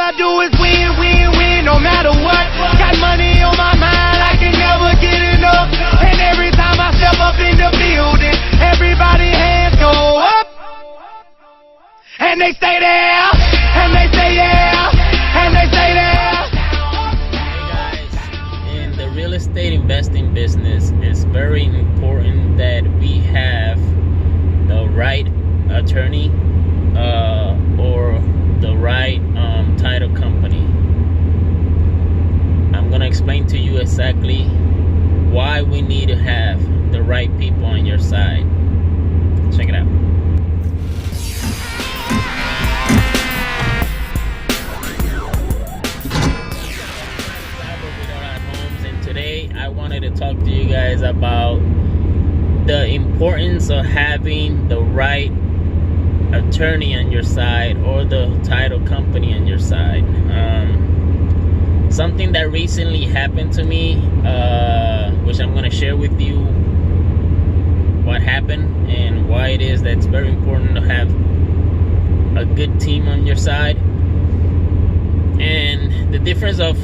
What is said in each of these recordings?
I do is win, win, win, no matter what. Got money on my mind, I can never get enough. And every time I step up in the building, everybody hands go up. And they stay there, and they stay there, and they stay there. Hey guys, in the real estate investing business, it's very important that we have the right attorney or the right title company. I'm gonna explain to you exactly why we need to have the right people on your side. Check it out. And today I wanted to talk to you guys about the importance of having the right attorney on your side or the title company on your side. Something that recently happened to me, which I'm going to share with you what happened and why it is that it's very important to have a good team on your side, and the difference of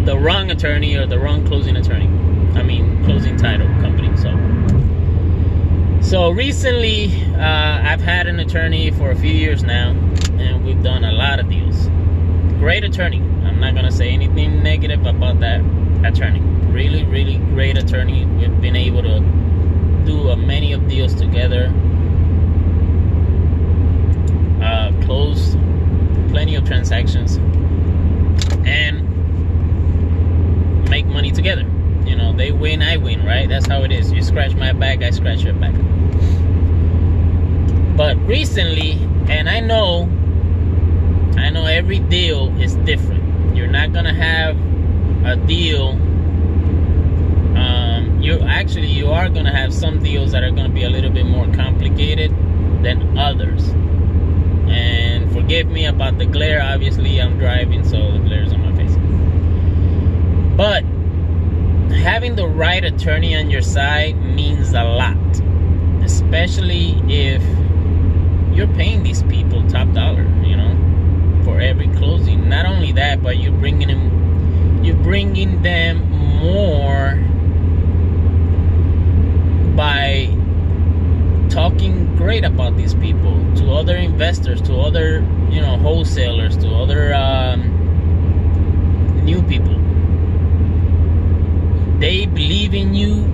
the wrong attorney or the wrong closing attorney. Closing title company. So recently, I've had an attorney for a few years now, and we've done a lot of deals. Great attorney. I'm not gonna say anything negative about that attorney. Really, really great attorney. We've been able to do many of deals together, closed plenty of transactions, and make money together. You know, they win, I win, right? That's how it is. You scratch my back, I scratch your back. But recently, and I know every deal is different. You're not gonna have a deal. You are gonna have some deals that are gonna be a little bit more complicated than others. And forgive me about the glare. Obviously, I'm driving, so the glare is on my face. But having the right attorney on your side means a lot, especially if you're paying these people top dollar, for every closing. Not only that, but you're bringing them more by talking great about these people to other investors, to other wholesalers, to other new people. They believe in you.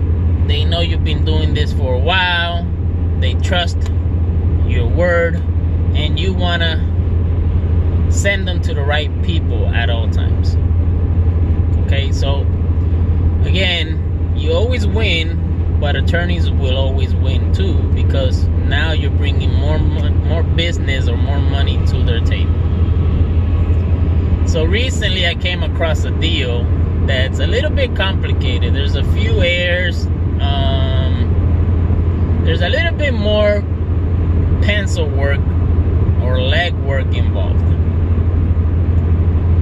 They know you've been doing this for a while. They trust your word, and you want to send them to the right people at all times. Okay, so again, you always win, but attorneys will always win too, because now you're bringing more business or more money to their table. So recently I came across a deal that's a little bit complicated. There's a few errors. There's a little bit more pencil work or leg work involved.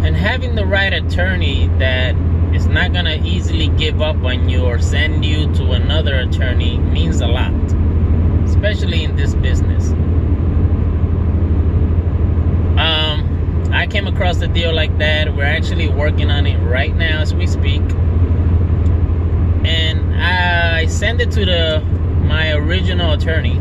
And having the right attorney that is not going to easily give up on you or send you to another attorney means a lot, especially in this business. I came across a deal like that. We're actually working on it right now as we speak. And I sent it to my original attorney.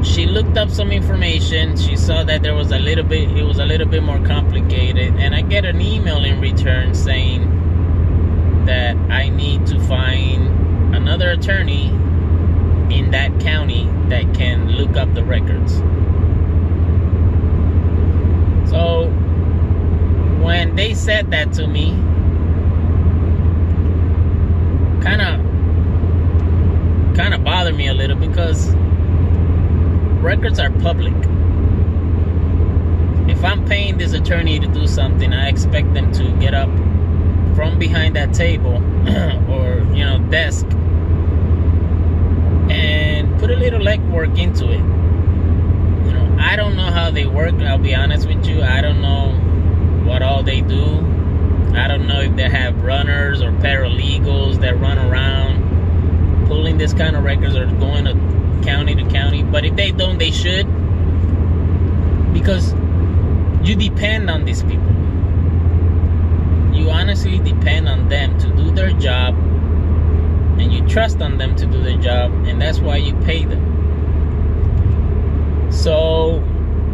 She looked up some information. She saw that it was a little bit more complicated. And I get an email in return saying that I need to find another attorney in that county that can look up the records. So when they said that to me, kind of bothered me a little, because records are public. If I'm paying this attorney to do something, I expect them to get up from behind that table or desk and put a little legwork into it. I don't know how they work, I'll be honest with you. I don't know what all they do. I don't know if they have runners or paralegals that run around pulling this kind of records, or going to county to county. But if they don't, they should, because you depend on these people. You honestly depend on them to do their job, and you trust on them to do their job, and that's why you pay them. So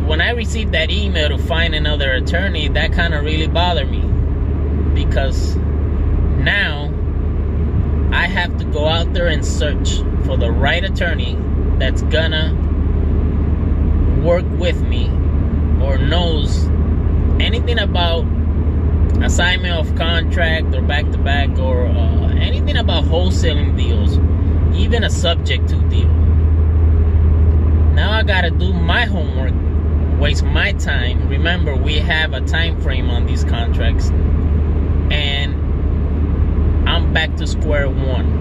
when I received that email to find another attorney, that kind of really bothered me, because now I have to go out there and search for the right attorney that's gonna work with me or knows anything about assignment of contract or back-to-back or anything about wholesaling deals, even a subject to deal. Now I gotta do my homework, waste my time. Remember, we have a time frame on these contracts, and I'm back to square one.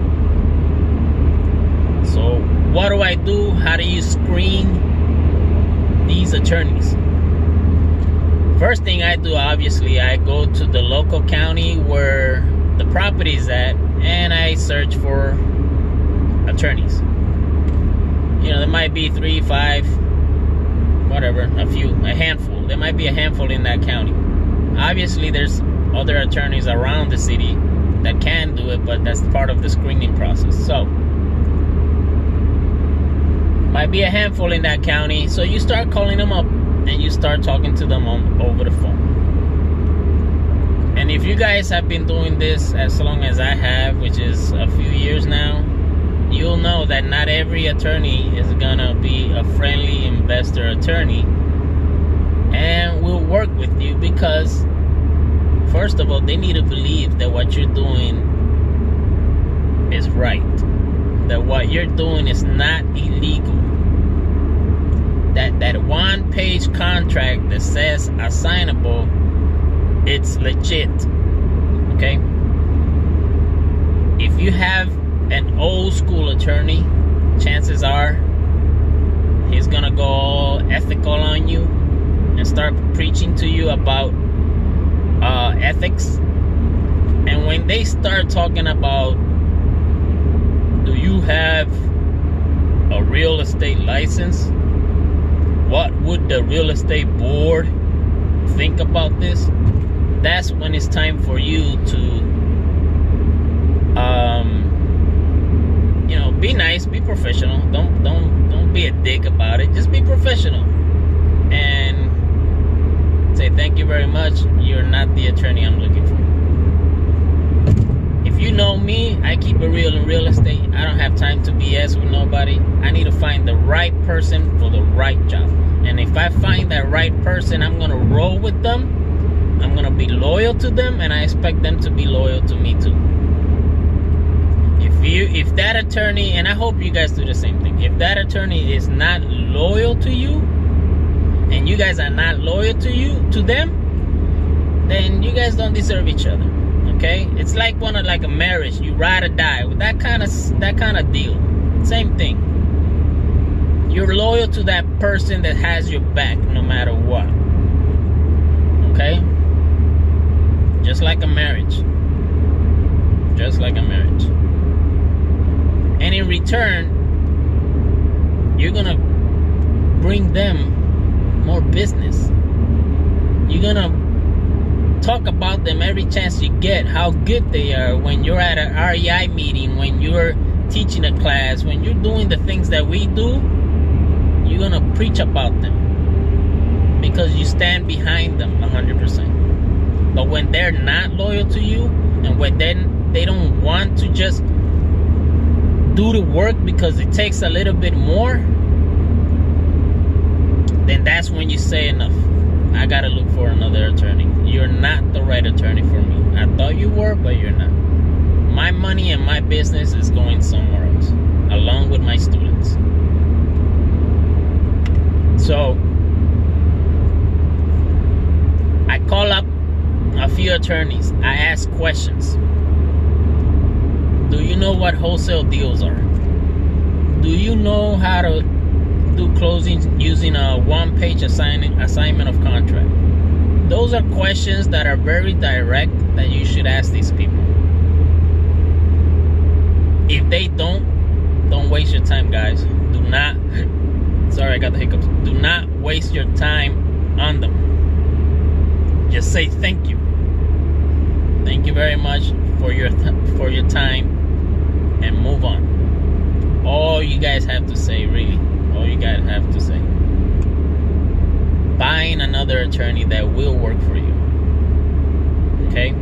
So what do I do? How do you screen these attorneys? First thing I do, obviously, I go to the local county where the property is at, and I search for attorneys. You know, there might be 3, 5, whatever, a handful. There might be a handful in that county. Obviously, there's other attorneys around the city that can do it, but that's part of the screening process. So, might be a handful in that county. So you start calling them up, and you start talking to them over the phone. And if you guys have been doing this as long as I have, which is a few years now, you'll know that not every attorney is gonna be a friendly investor attorney and will work with you, because first of all, they need to believe that what you're doing is right, that what you're doing is not illegal. That one-page contract that says assignable, it's legit. Okay? If you have an old school attorney, chances are he's gonna go all ethical on you and start preaching to you about ethics. And when they start talking about, do you have a real estate license? What would the real estate board think about this? That's when it's time for you to be nice, be professional. Don't be a dick about it. Just be professional and say thank you very much. You're not the attorney I'm looking for. If you know me, I keep it real in real estate. I don't have time to BS with nobody. I need to find the right person for the right job. And if I find that right person, I'm gonna roll with them. I'm gonna be loyal to them, and I expect them to be loyal to me too. If that attorney, and I hope you guys do the same thing, if that attorney is not loyal to you, and you guys are not loyal to them, then you guys don't deserve each other. Okay? It's like a marriage. You ride or die with that kind of deal. Same thing. You're loyal to that person that has your back no matter what. Okay? Just like a marriage. Just like a marriage. And in return, you're gonna bring them more business. You're gonna talk about them every chance you get, how good they are when you're at an REI meeting, when you're teaching a class, when you're doing the things that we do. You're gonna preach about them because you stand behind them 100%. But when they're not loyal to you, and when they don't want to just do the work because it takes a little bit more, then that's when you say enough. I gotta look for another attorney. You're not the right attorney for me. I thought you were, but you're not. My money and my business is going somewhere else, along with my students. So I call up a few attorneys. I ask questions. Do you know what wholesale deals are? Do you know how to do closings using a one-page assignment of contract? Those are questions that are very direct that you should ask these people. If they don't waste your time, guys. Do not, sorry, I got the hiccups. Do not waste your time on them. Just say thank you. Thank you very much for your time, and move on. All you guys have to say, really, all you guys have to say. Find another attorney that will work for you. Okay?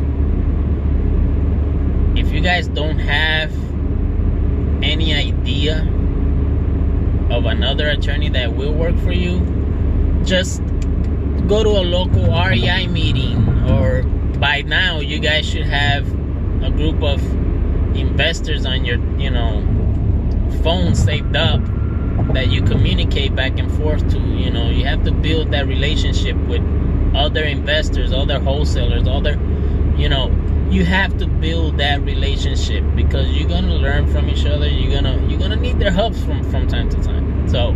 If you guys don't have any idea of another attorney that will work for you, just go to a local REI meeting, or by now you guys should have a group of investors on your, phone saved up that you communicate back and forth to. You have to build that relationship with other investors, other wholesalers, you have to build that relationship, because you're gonna learn from each other. You're gonna need their help from time to time. So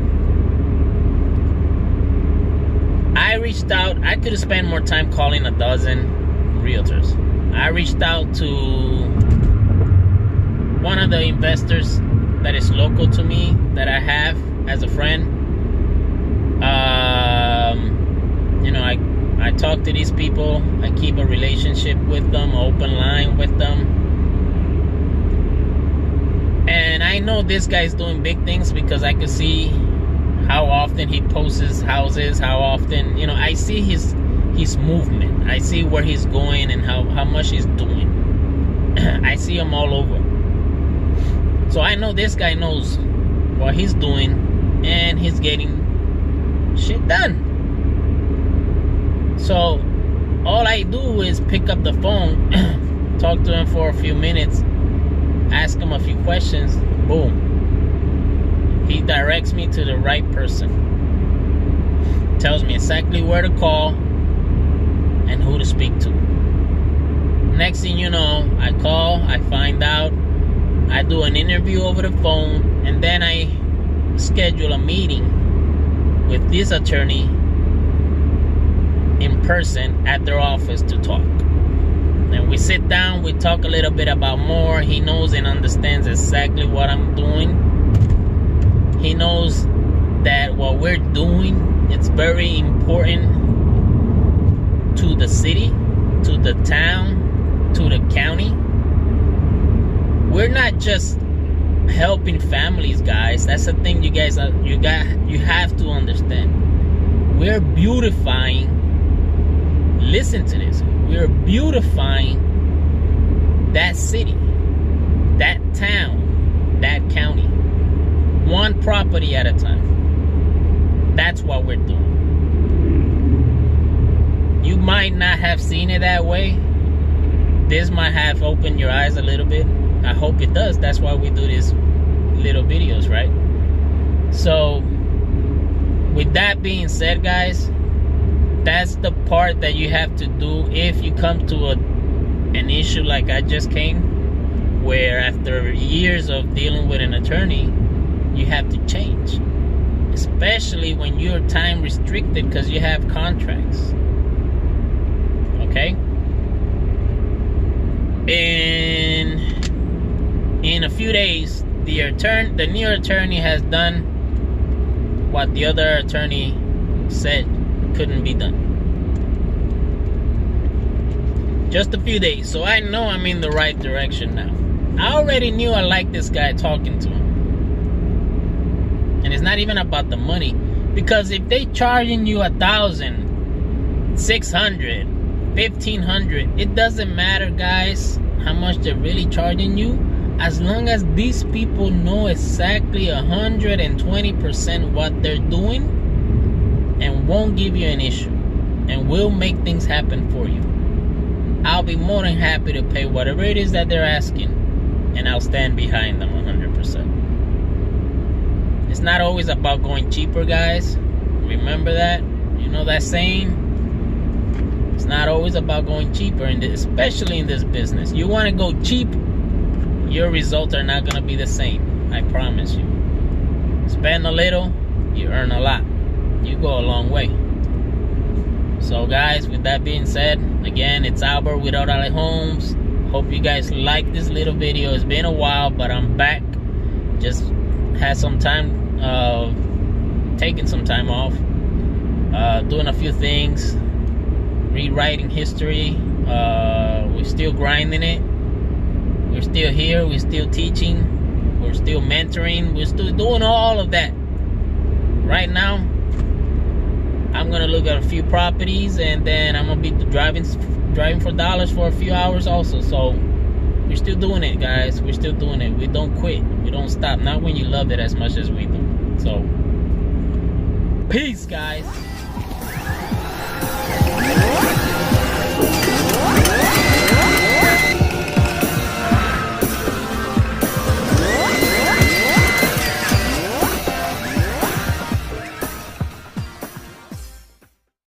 I reached out. I could have spent more time calling a dozen realtors. I reached out to one of the investors that is local to me, that I have as a friend. I talk to these people. I keep a relationship with them, open line with them. And I know this guy's doing big things, because I can see how often he posts his houses, how often, I see his movement. I see where he's going and how much he's doing. I see him all over. So I know this guy knows what he's doing, and he's getting shit done. So all I do is pick up the phone, talk to him for a few minutes, ask him a few questions, boom. He directs me to the right person. Tells me exactly where to call and who to speak to. Next thing you know, I call, I find out, I do an interview over the phone, and then I schedule a meeting with this attorney in person at their office to talk. And we sit down, we talk a little bit about more. He knows and understands exactly what I'm doing. He knows that what we're doing, it's very important to the city, to the town, to the county. We're not just helping families, guys. That's the thing, you guys. You have to understand. We're beautifying. Listen to this. We're beautifying that city, that town, that county, one property at a time. That's what we're doing. You might not have seen it that way. This might have opened your eyes a little bit. I hope it does. That's why we do these little videos, right? So with that being said, guys, that's the part that you have to do if you come to an issue like I just came, where after years of dealing with an attorney, you have to change, especially when you're time restricted because you have contracts. Okay? In a few days, the new attorney has done what the other attorney said couldn't be done. Just a few days. So I know I'm in the right direction now. I already knew I liked this guy talking to him. And it's not even about the money. Because if they charging you $1,000, $600, $1,500, it doesn't matter, guys, how much they're really charging you. As long as these people know exactly 120% what they're doing, and won't give you an issue, and will make things happen for you, I'll be more than happy to pay whatever it is that they're asking, and I'll stand behind them 100%. It's not always about going cheaper, guys. Remember that. You know that saying? It's not always about going cheaper, especially in this business. You want to go cheap, your results are not going to be the same. I promise you. Spend a little, you earn a lot. You go a long way. So guys, with that being said, again, it's Albert with Orale Homes. Hope you guys like this little video. It's been a while, but I'm back. Just had some time taking some time off, doing a few things, rewriting history. We're still grinding it. We're still here. We're still teaching. We're still mentoring. We're still doing all of that. Right now, I'm gonna look at a few properties, and then I'm gonna be driving for dollars for a few hours also. So we're still doing it, guys. We're still doing it. We don't quit. We don't stop. Not when you love it as much as we do. So peace, guys.